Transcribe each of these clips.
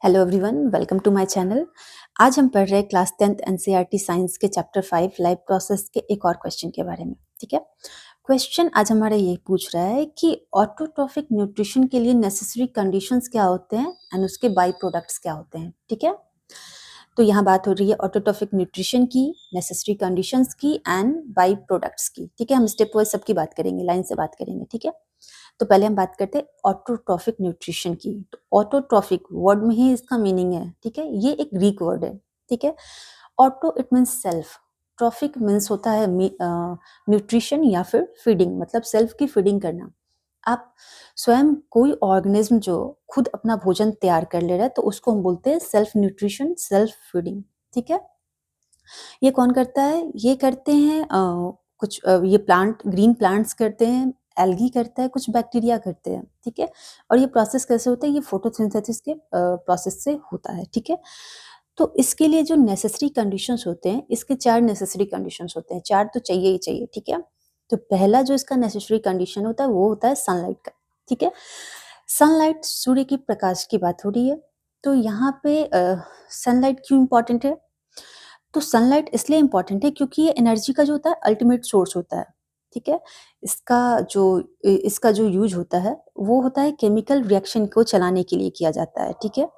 Hello everyone, welcome to my channel. आज हम पढ़ रहे हैं क्लास 10th एनसीईआरटी साइंस के चैप्टर 5 लाइफ प्रोसेस के एक और क्वेश्चन के बारे में। ठीक है, क्वेश्चन आज हमारा ये पूछ रहा है कि ऑटोट्रॉफिक न्यूट्रिशन के लिए नेसेसरी कंडीशंस क्या होते हैं एंड उसके बाई प्रोडक्ट्स क्या होते हैं। ठीक है, तो यहाँ बात हो रही है ऑटोट्रॉफिक न्यूट्रिशन की, नेसेसरी कंडीशंस की एंड बाई प्रोडक्ट्स की। ठीक है, हम स्टेप वाइज सबकी बात करेंगे, लाइन से बात करेंगे। ठीक है, तो पहले हम बात करते हैं ऑटोट्रॉफिक न्यूट्रिशन की। तो ऑटोट्रॉफिक वर्ड में ही इसका मीनिंग है। ठीक है, ये एक ग्रीक वर्ड है। ठीक है, auto it means self, trophic means होता है न्यूट्रिशन या फिर फीडिंग, मतलब सेल्फ की फीडिंग करना। आप स्वयं कोई ऑर्गेनिज्म जो खुद अपना भोजन तैयार कर ले रहा है तो उसको हम बोलते हैं सेल्फ न्यूट्रिशन, सेल्फ फीडिंग। ठीक है, ये कौन करता है? ये करते हैं कुछ ये प्लांट, ग्रीन प्लांट्स करते हैं, एल्गी करता है, कुछ बैक्टीरिया करते हैं। ठीक है, और ये प्रोसेस कैसे होता है? ये फोटोसिंथेसिस के प्रोसेस से होता है। ठीक है, तो इसके लिए जो नेसेसरी कंडीशंस होते हैं, इसके 4 नेसेसरी कंडीशंस होते हैं। 4 तो चाहिए ही चाहिए। ठीक है, तो पहला जो इसका नेसेसरी कंडीशन होता है वो होता है सनलाइट का। ठीक है, सनलाइट, सूर्य की प्रकाश की बात हो रही है। तो यहाँ पे सनलाइट क्यों इम्पोर्टेंट है? तो सनलाइट इसलिए इम्पोर्टेंट है क्योंकि ये एनर्जी का जो होता है अल्टीमेट सोर्स होता है। ठीक है, इसका जो यूज होता है वो होता है केमिकल रिएक्शन को चलाने के लिए किया जाता है। ठीक है,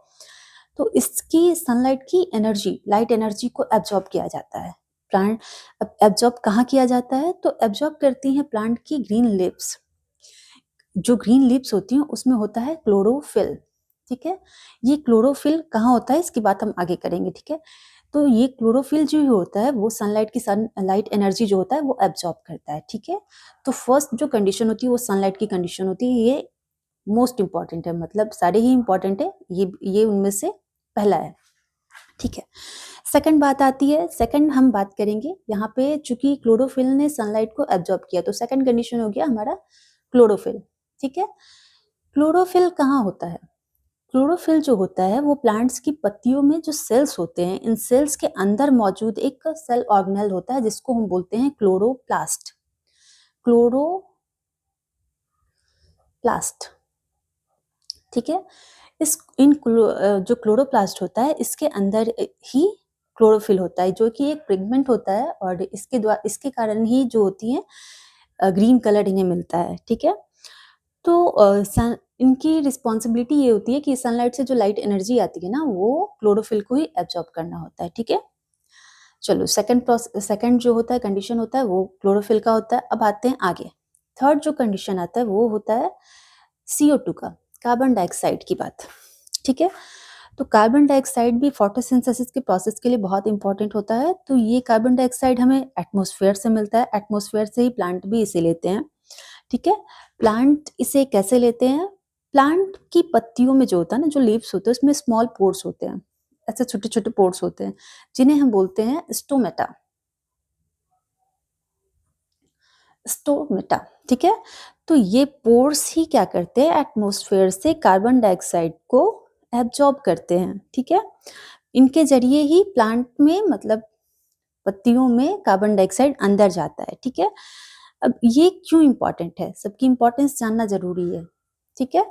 तो इसकी सनलाइट की एनर्जी, लाइट एनर्जी को एब्जॉर्ब किया जाता है। प्लांट अब एब्जॉर्ब कहाँ किया जाता है? तो एब्जॉर्ब करती हैं प्लांट की ग्रीन लिप्स। जो ग्रीन लिप्स होती हैं उसमें होता है क्लोरोफिल। ठीक है, ये क्लोरोफिल कहाँ होता है इसकी बात हम आगे करेंगे। ठीक है, तो ये क्लोरोफिल जो होता है वो सनलाइट की सनलाइट एनर्जी जो होता है वो एब्जॉर्ब करता है। ठीक है, तो फर्स्ट जो कंडीशन होती है वो सनलाइट की कंडीशन होती है। ये मोस्ट इंपॉर्टेंट है, मतलब सारे ही इंपॉर्टेंट है, ये उनमें से पहला है। ठीक है, सेकंड बात आती है, सेकंड हम बात करेंगे यहाँ पे, चूंकि क्लोरोफिल ने सनलाइट को एब्जॉर्ब किया तो सेकंड कंडीशन हो गया हमारा क्लोरोफिल। ठीक है, क्लोरोफिल कहाँ होता है? क्लोरोफिल जो होता है वो प्लांट्स की पत्तियों में जो सेल्स होते हैं, इन सेल्स के अंदर मौजूद एक सेल ऑर्गेनेल होता है जिसको हम बोलते हैं क्लोरोप्लास्ट। क्लोरोप्लास्ट। ठीक है, जो क्लोरोप्लास्ट होता है इसके अंदर ही क्लोरोफिल होता है, जो कि एक पिगमेंट होता है, और इसके कारण ही जो होती है ग्रीन कलर इन्हें मिलता है। ठीक है, तो इनकी रिस्पॉन्सिबिलिटी ये होती है कि सनलाइट से जो लाइट एनर्जी आती है ना वो क्लोरोफिल को ही एब्जॉर्ब करना होता है। ठीक है, चलो सेकंड जो होता है कंडीशन होता है वो क्लोरोफिल का होता है। अब आते हैं आगे, थर्ड जो कंडीशन आता है वो होता है CO2 का, कार्बन डाइऑक्साइड की बात। ठीक है, तो कार्बन डाइऑक्साइड भी फोटोसिंथेसिस के प्रोसेस के लिए बहुत इंपॉर्टेंट होता है। तो ये कार्बन डाइऑक्साइड हमें एटमॉस्फेयर से मिलता है, एटमॉस्फेयर से ही प्लांट भी इसे लेते हैं। ठीक है, प्लांट इसे कैसे लेते हैं? प्लांट की पत्तियों में जो होता है ना, जो लीव्स होते हैं उसमें स्मॉल पोर्स होते हैं, ऐसे छोटे छोटे पोर्स होते हैं जिन्हें हम बोलते हैं स्टोमेटा। स्टोमेटा। ठीक है, तो ये पोर्स ही क्या करते हैं? एटमॉस्फेयर से कार्बन डाइऑक्साइड को एब्जॉर्ब करते हैं। ठीक है, इनके जरिए ही प्लांट में, मतलब पत्तियों में कार्बन डाइऑक्साइड अंदर जाता है। ठीक है, अब ये क्यों इंपॉर्टेंट है? सबकी इंपॉर्टेंस जानना जरूरी है। ठीक है,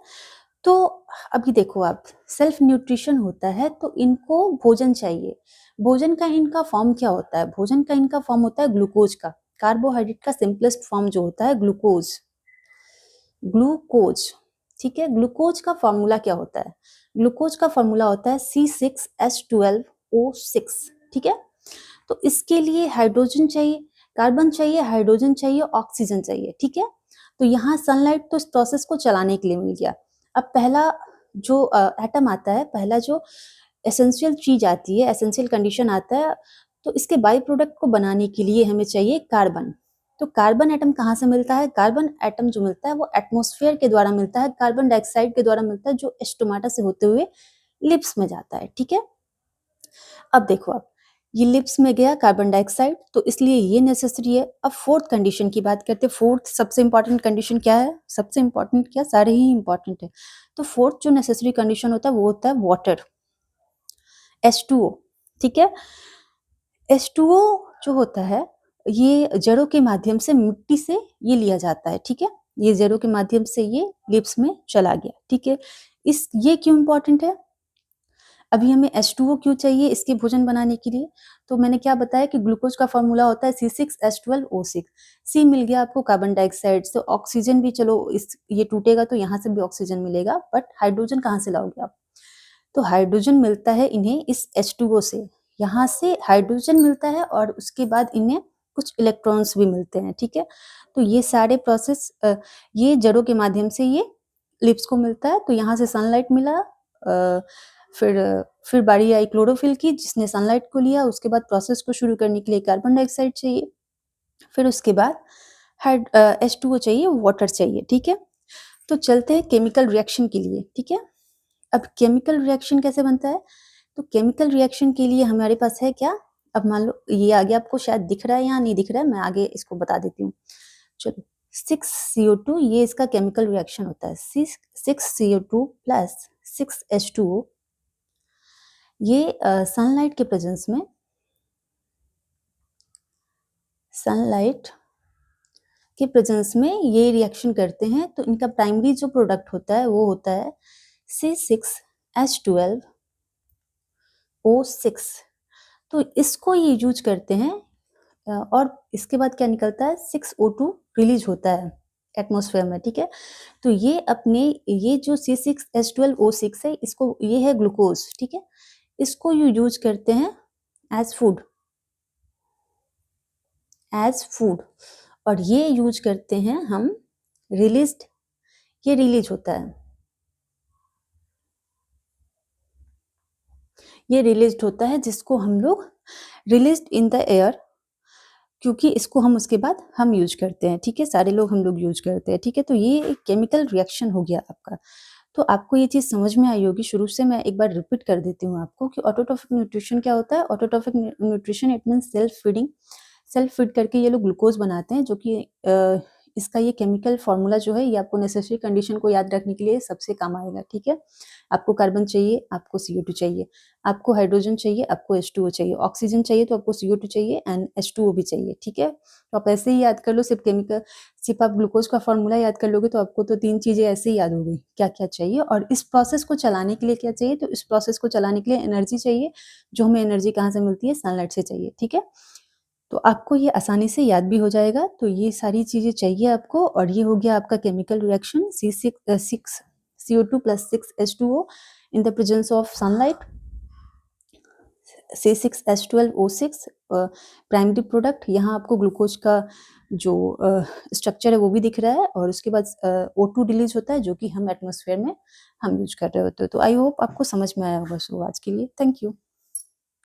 तो अभी देखो आप, सेल्फ न्यूट्रिशन होता है तो इनको भोजन चाहिए। भोजन का इनका फॉर्म क्या होता है? भोजन का इनका फॉर्म होता है ग्लूकोज का। कार्बोहाइड्रेट का सिंपलेस्ट फॉर्म जो होता है ग्लूकोज। ग्लूकोज। ठीक है, ग्लूकोज का फॉर्मूला क्या होता है? ग्लूकोज का फॉर्मूला होता है C6H12O6। ठीक है, तो इसके लिए हाइड्रोजन चाहिए, कार्बन चाहिए, हाइड्रोजन चाहिए, ऑक्सीजन चाहिए। ठीक है, तो यहाँ सनलाइट तो इस प्रोसेस को चलाने के लिए मिल गया। अब पहला जो एटम आता है, पहला जो एसेंशियल चीज आती है, एसेंशियल कंडीशन आता है, तो इसके बाई प्रोडक्ट को बनाने के लिए हमें चाहिए कार्बन। तो कार्बन एटम कहाँ से मिलता है? कार्बन एटम जो मिलता है वो एटमॉस्फेयर के द्वारा मिलता है, कार्बन डाइऑक्साइड के द्वारा मिलता है, जो स्टोमाटा से होते हुए लिप्स में जाता है। ठीक है, अब देखो आप, ये लिप्स में गया कार्बन डाइऑक्साइड, तो इसलिए ये नेसेसरी है। अब फोर्थ कंडीशन की बात करते हैं। फोर्थ सबसे इंपॉर्टेंट कंडीशन क्या है? सबसे इंपॉर्टेंट क्या, सारे ही इंपॉर्टेंट है। तो फोर्थ जो नेसेसरी कंडीशन होता है वो होता है वाटर, H2O। ठीक है, H2O जो होता है ये जड़ों के माध्यम से, मिट्टी से ये लिया जाता है। ठीक है, ये जड़ों के माध्यम से ये लिप्स में चला गया। ठीक है, ये क्यों इंपॉर्टेंट है? अभी हमें H2O क्यों चाहिए इसके भोजन बनाने के लिए? तो मैंने क्या बताया कि ग्लूकोज़ का फ़ॉर्मूला होता है C6H12O6। सी मिल गया आपको कार्बन डाइऑक्साइड से, ऑक्सीजन भी चलो इस ये टूटेगा तो यहाँ से भी ऑक्सीजन मिलेगा, बट हाइड्रोजन कहाँ से लाओगे आप? तो हाइड्रोजन मिलता है इन्हें इस H2O से। यहाँ से हाइड्रोजन मिलता है और उसके बाद इन्हें कुछ इलेक्ट्रॉन्स भी मिलते हैं, ठीक है? तो ये सारे प्रोसेस ये जड़ों के माध्यम से ये लिप्स को मिलता है। तो यहाँ से सनलाइट मिला, फिर फिर बारी आई क्लोरोफिल की, जिसने सनलाइट को लिया। उसके बाद प्रोसेस को शुरू करने के लिए कार्बन डाइऑक्साइड चाहिए, फिर उसके बाद H2O चाहिए, वाटर चाहिए, ठीक है? तो चलते हैं केमिकल रिएक्शन के लिए, ठीक है? अब केमिकल रिएक्शन कैसे बनता है? तो केमिकल रिएक्शन के लिए हमारे पास है क्या? अब मान लो ये आगे आपको शायद दिख रहा है या नहीं दिख रहा है, मैं आगे इसको बता देती हूँ। चलो, 6CO2 ये इसका केमिकल रिएक्शन होता है। 6CO2 प्लस 6H2O, ये सनलाइट के प्रेजेंस में, सनलाइट के प्रेजेंस में ये रिएक्शन करते हैं। तो इनका प्राइमरी जो प्रोडक्ट होता है वो होता है C6H12O6। तो इसको ये यूज करते हैं और इसके बाद क्या निकलता है, 6O2 रिलीज होता है एटमॉस्फेयर में, ठीक है? तो ये अपने ये जो C6H12O6 है, इसको ये है ग्लूकोज, ठीक है? इसको यू यूज करते हैं एज फूड, एज फूड। और ये यूज करते हैं हम रिलीज्ड, ये रिलीज होता है, ये रिलीज्ड होता है जिसको हम लोग रिलीज्ड इन द एयर, क्योंकि इसको हम उसके बाद हम यूज करते हैं, ठीक है? सारे लोग हम लोग यूज करते हैं, ठीक है? तो ये एक केमिकल रिएक्शन हो गया आपका। तो आपको ये चीज़ समझ में आई होगी। शुरू से मैं एक बार रिपीट कर देती हूँ आपको कि ऑटोट्रॉफिक न्यूट्रिशन क्या होता है। Autotrophic nutrition it means self feeding. Self feed करके ये लोग ग्लूकोज बनाते हैं, जो कि इसका ये केमिकल फॉर्मूला जो है ये आपको नेसेसरी कंडीशन को याद रखने के लिए सबसे काम आएगा, ठीक है? आपको कार्बन चाहिए, आपको CO2 चाहिए, आपको हाइड्रोजन चाहिए, आपको H2O चाहिए, ऑक्सीजन चाहिए तो आपको CO2 चाहिए एंड H2O भी चाहिए, ठीक है? तो आप ऐसे ही याद कर लो, सिर्फ आप ग्लूकोज का फॉर्मूला याद कर लोगे तो आपको तो 3 चीज़ें ऐसे ही याद हो गई, क्या-क्या चाहिए। और इस प्रोसेस को चलाने के लिए क्या चाहिए? तो इस प्रोसेस को चलाने के लिए एनर्जी चाहिए, जो हमें एनर्जी कहाँ से मिलती है? सनलाइट से चाहिए, ठीक है? तो आपको ये आसानी से याद भी हो जाएगा। तो ये सारी चीज़ें चाहिए आपको और ये हो गया आपका chemical reaction C6 CO2 plus 6H2O in the presence of sunlight. C6H12O6 primary product. यहाँ आपको ग्लूकोज का जो स्ट्रक्चर है वो भी दिख रहा है और उसके बाद O2 रिलीज होता है, जो कि हम एटमॉस्फेयर में हम यूज कर रहे होते हैं। तो आई होप आपको समझ में आया होगा। सो आज के लिए थैंक यू।